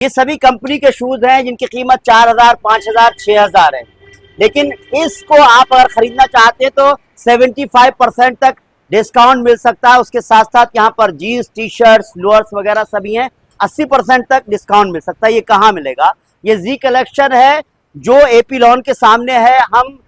ये सभी कंपनी के शूज हैं जिनकी कीमत 4,000, 5,000, 6,000 है। लेकिन इसको आप अगर खरीदना चाहते हैं तो 75% तक डिस्काउंट मिल सकता है। उसके साथ साथ यहाँ पर जीन्स, टी शर्ट्स, लोअर्स वगैरह सभी हैं। 80% तक डिस्काउंट मिल सकता है। ये कहाँ मिलेगा? ये जी कलेक्शन है जो एपी लॉन के सामने है। हम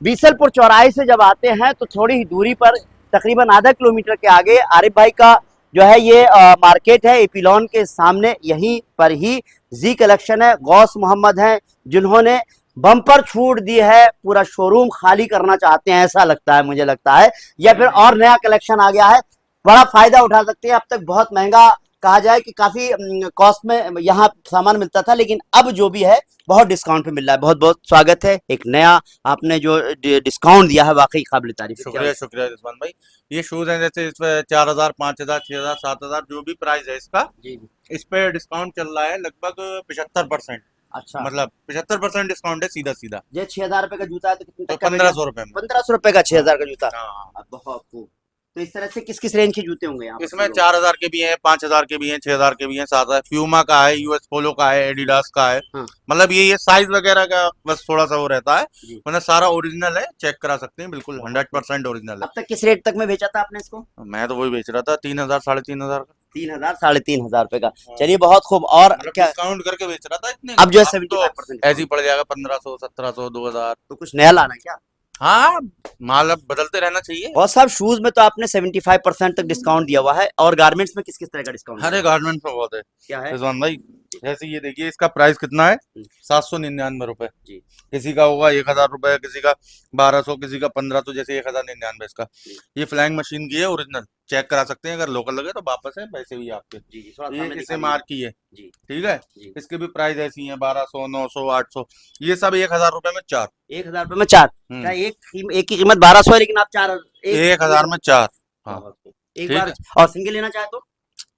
बीसलपुर चौराहे से जब आते हैं तो थोड़ी ही दूरी पर तकरीबन आधा किलोमीटर के आगे आरिफ भाई का जो है ये मार्केट है एपीलॉन के सामने। यहीं पर ही जी कलेक्शन है। गौस मोहम्मद हैं जिन्होंने बम्पर छूट दी है। पूरा शोरूम खाली करना चाहते हैं ऐसा लगता है, मुझे लगता है, या फिर और नया कलेक्शन आ गया है, बड़ा फायदा उठा सकते हैं। अब तक बहुत महंगा कहा जाए कि काफी कॉस्ट में यहाँ सामान मिलता था, लेकिन अब जो भी है बहुत डिस्काउंट पे मिल रहा है। बहुत बहुत स्वागत है। एक नया आपने जो डिस्काउंट दिया है वाकई काबिल तारीफ। शुक्रिया शुक्रिया रिजवान भाई। ये शूज हैं जैसे इस पे 4,000, 5,000, 6,000, 7,000 जो भी प्राइस है इसका, जी। इस पे डिस्काउंट चल रहा है लगभग 75%। अच्छा, मतलब 75% डिस्काउंट है सीधा सीधा। ये 6,000 रुपए का जूता है तो कितने तो तक का? 1,500 रुपए में। 1,500 रुपए का 6,000 का जूता। हाँ, बहुत खूब। तो इस तरह से किस किस रेंज के जूते होंगे यहाँ पर? इसमें 4,000 के भी हैं, 5,000 के भी हैं, 6,000 के भी हैं, 7,000। प्यूमा का है, यूएस पोलो का है, एडिडास का है। हाँ मतलब ये साइज वगैरह का बस थोड़ा सा वो रहता है। जी। मतलब सारा ओरिजिनल है, चेक करा सकते हैं, बिल्कुल 100% ओरिजिनल है। अब तक किस रेट तक में बेचा था आपने इसको? मैं तो वही बेच रहा था 3,000, 3,500 का। 3,000, 3,500 रुपए का। हाँ। चलिए बहुत खूब। और मतलब क्या डिस्काउंट करके बेच रहा था इतने अब जो है तो 75% ऐसे ही पड़ जाएगा 1,500, 1,700, 2,000। तो कुछ नया लाना है क्या? हाँ, माल अब बदलते रहना चाहिए। और साहब शूज में तो आपने 75% तक डिस्काउंट दिया हुआ है, और गारमेंट्स में किस किस तरह का डिस्काउंट हर एक गारमेंट में बहुत है क्या है? रिजवान भाई। जैसे ये देखिए, इसका प्राइस कितना है? 799 रुपए। जी किसी का होगा 1,000 रुपए, किसी का 1,200, किसी का 1,500, जैसे 1,099 इसका। जी ये फ्लाइंग मशीन की है, ओरिजिनल चेक करा सकते हैं। अगर लोकल लगे तो वापस है, पैसे भी आपके। जी जी, थोड़ा ये सामने इसे दिखा मार दीजिए। की है, जी ठीक है। जी। इसके भी प्राइस ऐसी हैं, 1,200, 900, 800। ये सब 1,000 रुपए में चार। 1,000 रुपए में 4? क्या हम्म एक की कीमत 1,200 है लेकिन आप चार? एक 1,000 में चार। हाँ, बहुत खूब। एक ठीक बार है। और सिंगल लेना चाहे तो?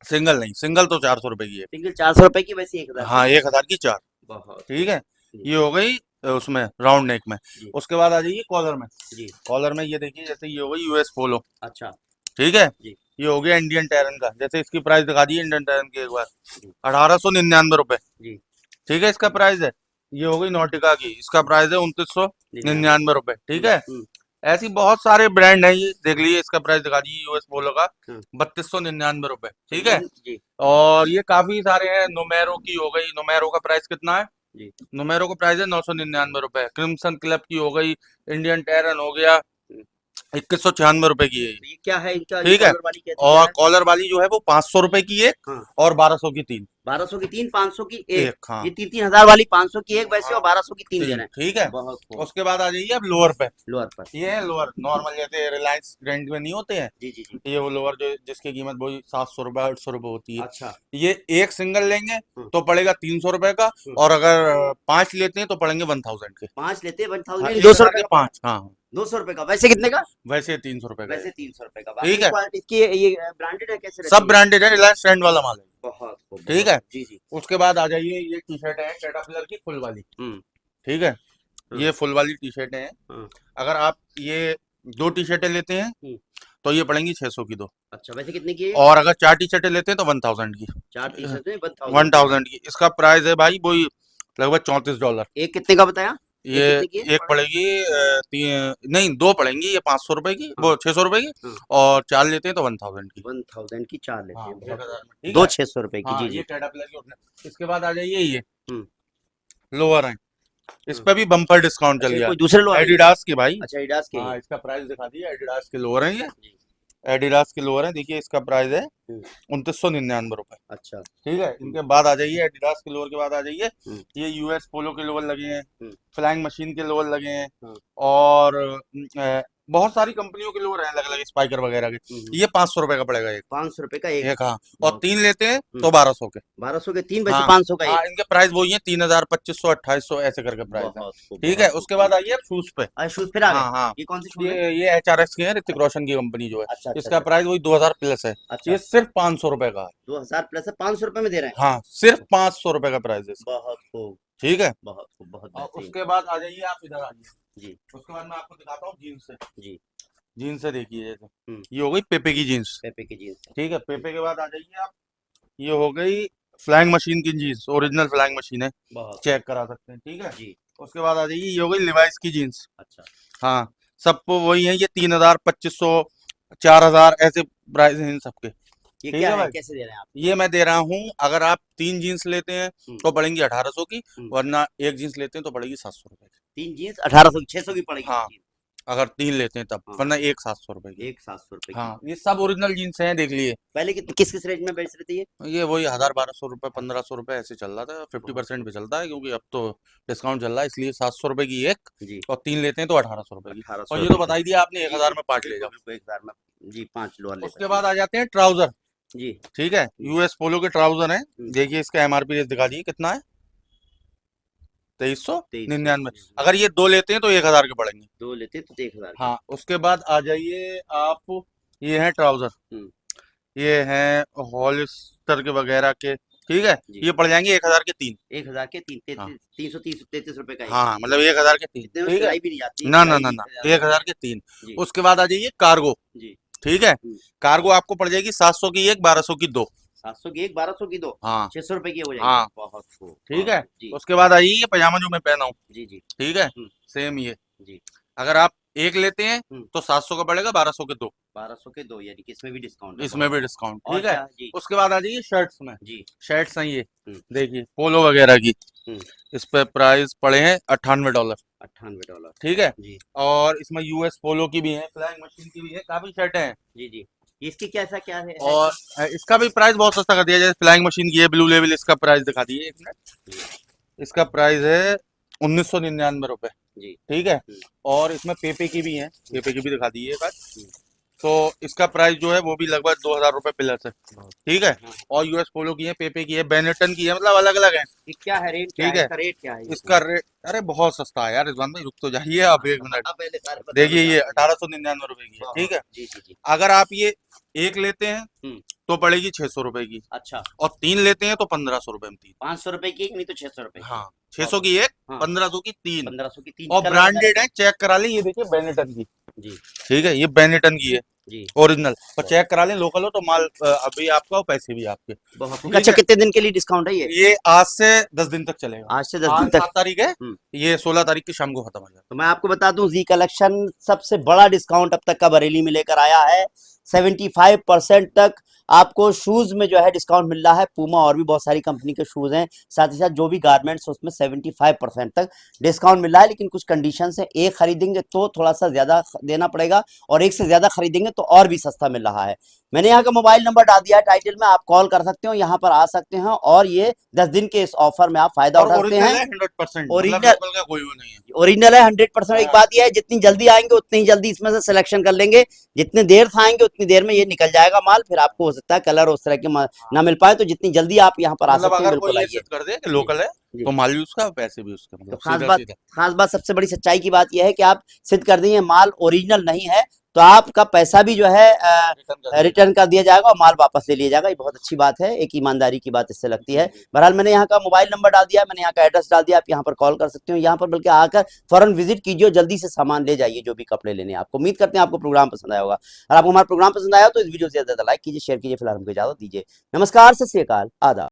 सिंगल नहीं, सिंगल तो 400 रुपए की है। सिंगल 400 रुपए की, वैसे 1,000 हाँ, 1,000 की चार। बहुत ठीक खूब। है। जी ये हो गई उसमें राउंड नेक में। जी उसके बाद आ जाइए कॉलर में। जी। कॉलर में ये देखिए, जैसे ये हो गई यूएस पोलो, अच्छा। ठीक है। जी ये हो गया इंडियन टैरन का। जैसे इसकी प्राइस दिखा दी इंडियन टैरन की एक बार, जी 1,899 रुपए। जी ठीक है, इसका प्राइस है। ये हो गई नॉटिका की, इसका प्राइस है 2,999 रुपए। ठीक है। हम्म, ऐसी बहुत सारे ब्रांड हैं, ये देख लीजिए। इसका प्राइस दिखा दीजिए यूएस पोलो का, हाँ। 3,299 रुपए। ठीक है। जी और ये काफी सारे हैं। नोमेरो की हो गई, नोमेरो का प्राइस कितना है? जी। नोमेरो का प्राइस है 999 रुपए। क्रिम्सन क्लब की हो गई, इंडियन टैरन हो गया, हम्म, 2,196 रुपए की है ये। तो ये क्या है इनका? ये ठीक है। कॉलर वाली कैसी क्या और है? कॉलर वाली जो है वो 500 रुपए की एक, हाँ। और 1,200 की तीन। 1,200 की 3, 500 की एक। एक, हाँ। ये 3,000 वाली 500 की एक वैसे, हाँ, और 1,200 की 3 दे तीन, रहे ठीक हैं। है। बहुत खूब। उसके बाद आ जाइए अब लोअर पे। लोअर पर। ये है लोअर नॉर्मल, जैसे रिलायंस ब्रांड में नहीं होते हैं। जी जी जी। ये वो लोअर जो जिसकी कीमत वही 700 रुपए, 800 रुपए होती है। अच्छा। ये एक सिंगल लेंगे हम्म, तो पड़ेगा 300 रुपए का। हम्म। और अगर 5 लेते हैं तो पड़ेंगे 1,000 के। 5 लेते हैं हाँ, 1,000, 200 1,000 रुपए के का पड़ा। 5, हाँ। 200 रुपए का, वैसे कितने का? वैसे 300 रुपए का है। वैसे 300 रुपए का। ठीक बाकी है। क्वालिटी इसकी ये ब्रांडेड है, कैसे सब रहती है? ब्रांडेड है, रिलायंस ब्रांड वाला माल है। बहुत खूब ठीक बहुत है। खूब। जी जी। उसके बाद आ जाइए, ये टी शर्ट है कैटरपिलर की फुल वाली। हम्म। ठीक है। हाँ ये फुल वाली टी शर्टें हैं। हाँ। अगर आप ये 2 टी शर्टें लेते हैं हम्म, तो ये पड़ेंगी 600 की दो। अच्छा, वैसे कितने की है? और अगर 4 टी शर्टें लेते हैं तो 1,000 की। 4 टी शर्ट में 1,000 की। 1,000 की इसका प्राइस है भाई, वही लगभग $34। एक कितने का बताया? ये एक कितने की है? एक पड़ेगी नहीं, दो पड़ेंगी, ये 500 रुपए की, हाँ वो 600 रुपए की। हाँ। और 4 लेते हैं तो 1,000 की। 1,000 की 4 लेते हाँ, हैं। बहुत 1,000 खूब। में, ठीक दो है। 600 रुपए की। हाँ, जी ये जी। कैटरपिलर की होती है। इसके बाद आ जाइए ये हम्म, लोअर है। इस हाँ। पे भी बम्पर डिस्काउंट चल अच्छा, ये गया। कोई दूसरे लोग आ रहे हैं? एडिडास की भाई। अच्छा, एडिडास के हाँ, ये। इसका प्राइस दिखा दिया। एडिडास के लोअर है ये। जी। एडिडास के लोअर है, देखिए इसका प्राइस है हम्म, 2,999 रुपए। अच्छा। ठीक है। इनके बाद आ जाइए, एडिडास के लोअर के बाद आ जाइए, हम्म, ये यूएस पोलो के लोअर लगे हैं, हम्म, फ्लाइंग मशीन के लोअर लगे हैं। हाँ, और बहुत सारी कंपनियों के लोअर हैं अलग अलग, स्पाइकर वगैरह के। ये 500 रुपए का पड़ेगा एक। 500 रुपए का एक। एक, हाँ। और बहुत। 3 लेते हैं हम्म, तो 1,200 के। 1,200 के 3, वैसे हाँ 500 का हाँ, एक। इनके प्राइस वही है, 3,000, 2,500, 2,800 ऐसे करके प्राइस है। बहुत खूब ठीक है। बहुत खूब। उसके बाद आइए अब शूज पे। अच्छा, शूज फिर आ गए? हाँ हाँ। ये कौन से शूज है? ये HRX के हैं, ऋतिक रोशन की कंपनी जो है। अच्छा अच्छा इसका अच्छा। प्राइस वही 2,000 प्लस है। अच्छा, ये सिर्फ 500 रुपए का है। 2,000 प्लस है, 500 रुपए में दे रहे हैं। हाँ, सिर्फ 500 रुपए का प्राइस है इसका। बहुत खूब ठीक है। बहुत खूब, बहुत और बेहतरीन। उसके बाद आ जाइए, आप इधर आइए। जी उसके बाद मैं आपको दिखाता हूँ जीन्स से। जी। जीन्स से देखिए, जैसे हम्म, ये हो गई पेपे की जीन्स। पेपे की जीन्स। ठीक है। पेपे के बाद आ जाइए आप, ये हो गई फ्लाइंग मशीन की जीन्स, ओरिजिनल फ्लाइंग मशीन है, बहुत चेक करा सकते हैं, ठीक है। जी। उसके बाद आ जाइए, ये हो गई लिवाइस की जीन्स। अच्छा, हाँ, सबको वही है, ये 3000, 2500, 4000 ऐसे प्राइस हैं इन सबके, ये ठीक क्या है है, भाई। कैसे दे रहे हैं आप? ये मैं दे रहा हूँ, अगर आप 3 जीन्स लेते हैं हम्म, तो पड़ेंगी 1800 की, हम्म। वरना एक जीन्स लेते हैं तो पड़ेगी 700 रुपए की। 3 जीन्स 1800 की, 600 की पड़ेगी हाँ, जीन्स। अगर 3 लेते हैं तब, हाँ, वरना एक 700 रुपए की। एक 700 रुपए की। हाँ, ये सब ओरिजिनल जीन्स हैं, देख लिए। पहले किस किस रेंज में बेच रहे थे ये? ये वही 1000, 1200 रुपए, 1500 रुपए ऐसे चल रहा था, 50% पे चलता है, क्योंकि अब तो डिस्काउंट चल रहा है, इसलिए 700 रुपए की एक, जी, और 3 लेते हैं तो 1800 रुपए की। 1800 और ये तो रुपए बता ही दिया आपने, की। 1000 जी, में 5 ले बिल्कुल, जाओ। बिल्कुल 1000 में जी 5 लोअर ले उसके सकते बाद हैं। आ जाते हैं ट्राउजर, जी, ठीक है। यूएस पोलो के ट्राउजर हैं, हुँ, देखिए इसका एमआरपी रेट दिखा दिए कितना है, 2300 2399। अगर ये 2 लेते हैं तो 1000 के पड़ेंगे। 2 लेते तो 1000 के। हाँ, उसके बाद आ जाइए आप, ये हैं ट्राउजर, हुँ, ये हैं हॉलिस्टर के वगैरह के, ठीक है। जी। ये पड़ जाएंगे 1000 के 3। 1000 के 3 हाँ 33 330 33 रुपए का एक। हाँ, मतलब 1000 के 3, इतने में ठीक है। सिलाई भी नहीं जाती, ना ना सिलाई ना भी ना, ज़्यादा 1000 के 3। जी, उसके बाद आ जाइए कार्गो, जी, ठीक है। हुँ। कार्गो आपको पड़ जाएगी 700 की एक, 1200 की 2। 700 की 1 1200 की 2, हाँ 600 रुपए की हो जाएगी। हाँ, बहुत खूब, ठीक बहुत है। खूब। जी, उसके बाद आइए ये पजामा जो मैं पहना हूँ, जी, जी। ठीक है, हुँ, सेम ये। जी, अगर आप एक लेते हैं हुँ। तो 700 का पड़ेगा, 1200 के 2, 1200 के 2 यानी कि इसमें भी डिस्काउंट है, इसमें बहुत भी खूब। डिस्काउंट, और ठीक है। क्या है? जी, उसके बाद आ जाइए शर्ट्स में, जी, शर्ट्स हैं ये, हुँ, देखिए पोलो वगैरह की, हुँ। इस पे प्राइस पड़े हैं $98, $98 ठीक है। जी, और इसमें यूएस पोलो की भी है, फ्लाइंग मशीन की भी है, काफी शर्टें हैं। जी, जी। इसकी कैसा क्या है और इसका? इसका भी प्राइस बहुत सस्ता कर दिया, जैसे फ्लाइंग मशीन की है ब्लू लेवल, इसका प्राइस दिखा दिए एक मिनट। जी, इसका प्राइस है 1999 रुपए, जी, ठीक है। हुँ, और इसमें पेपे की भी है, पेपे की भी दिखा दी है एक बार। हुँ। तो इसका प्राइस जो है वो भी लगभग 2000 रुपए प्लस है, बहुत ठीक है। हाँ, और यूएस पोलो की है, पेपे की है, बेनेटन की है, मतलब अलग अलग है, ये क्या है रेट क्या ठीक है? है। इसका रेट क्या है इसका इसमें? रेट, अरे बहुत सस्ता है यार, इस बार में रुक तो जाइए आप एक मिनट। आप पहले सारे बता दो देखिए क्या ये है? 1899 रुपए की है, ठीक है। जी, जी, जी। अगर आप ये एक लेते हैं हुँ, तो पड़ेगी 600 रुपए की, अच्छा, और 3 लेते हैं तो 1500 रुपए में 3। 500 रुपए की एक नहीं तो 600 रुपए की। हाँ, बहुत 600 की एक, हाँ, 1500 की 3। 1500 की 3 और कलर वगैरह ब्रांडेड क्या? है, चेक करा लें, ये देखिए बेनेटन की, जी, ठीक है, ये बेनेटन की है, जी, ओरिजिनल। पर बहुत चेक करा लें, लोकल हो तो माल अभी आपका और पैसे भी आपके, बहुत खूब। ठीक अच्छा है। कितने दिन के लिए डिस्काउंट है ये? ये आज से 10 दिन तक चलेगा, आज से 10 आज दिन तक। 7 तारीख है, हुँ। ये 16 तारीख की शाम को खत्म हो जाएगा। तो मैं आपको बता दूं जी कलेक्शन सबसे बड़ा डिस्काउंट अब तक का बरेली में लेकर आया है। 75% तक आपको शूज में जो है डिस्काउंट मिल रहा है। पूमा और भी बहुत सारी कंपनी के शूज हैं, साथ ही साथ जो भी गारमेंट्स उसमें 75% तक डिस्काउंट मिल रहा है। लेकिन कुछ कंडीशन है, एक खरीदेंगे तो थोड़ा सा ज्यादा देना पड़ेगा, और एक से ज्यादा खरीदेंगे तो और भी सस्ता मिल रहा है। मैंने यहाँ का मोबाइल नंबर डाल दिया है टाइटल में, आप कॉल कर सकते हो, यहाँ पर आ सकते हैं और ये 10 दिन के इस ऑफर में आप फायदा और उठा सकते ओरिजिनल हैं। है 100%, मतलब ओरिजिनल लोकल का कोई वो नहीं है। ओरिजिनल है 100%। एक हाँ, बात यह है, जितनी जल्दी आएंगे उतनी ही जल्दी इसमें से सिलेक्शन कर लेंगे। जितने देर से आएंगे उतनी देर में ये निकल जाएगा माल, फिर आपको हो सकता है कलर उस तरह के ना मिल पाए। तो जितनी जल्दी आप यहाँ पर आ मतलब सकते हैं अगर कोई बिल्कुल ये आइए। सिद्ध कर दे कि जी, लोकल है, जी। तो माल भी उसका, पैसे भी उसके, तो मतलब सीधा सीधा। खास बात सबसे बड़ी सच्चाई की बात यह है कि आप सिद्ध कर देंगे माल ओरिजिनल नहीं है तो आपका पैसा भी जो है रिटर्न कर दिया रिटर्न कर दिया जाएगा और माल वापस ले लिया जाएगा। ये बहुत अच्छी बात है, एक ईमानदारी की बात इससे लगती है। बहरहाल मैंने यहाँ का मोबाइल नंबर डाल दिया, मैंने यहाँ का एड्रेस डाल दिया, आप यहाँ पर कॉल कर सकते हो। यहाँ पर बल्कि आकर फौरन विजिट कीजिए, जल्दी से सामान ले जाइए जो भी कपड़े लेने आपको। उम्मीद करते हैं आपको प्रोग्राम पसंद आया होगा। और आपको हमारा प्रोग्राम पसंद आया तो इस वीडियो से ज्यादा लाइक कीजिए, शेयर कीजिए। फिलहाल हमको इजाजत दीजिए। नमस्कार, सत श्री अकाल, आदाब।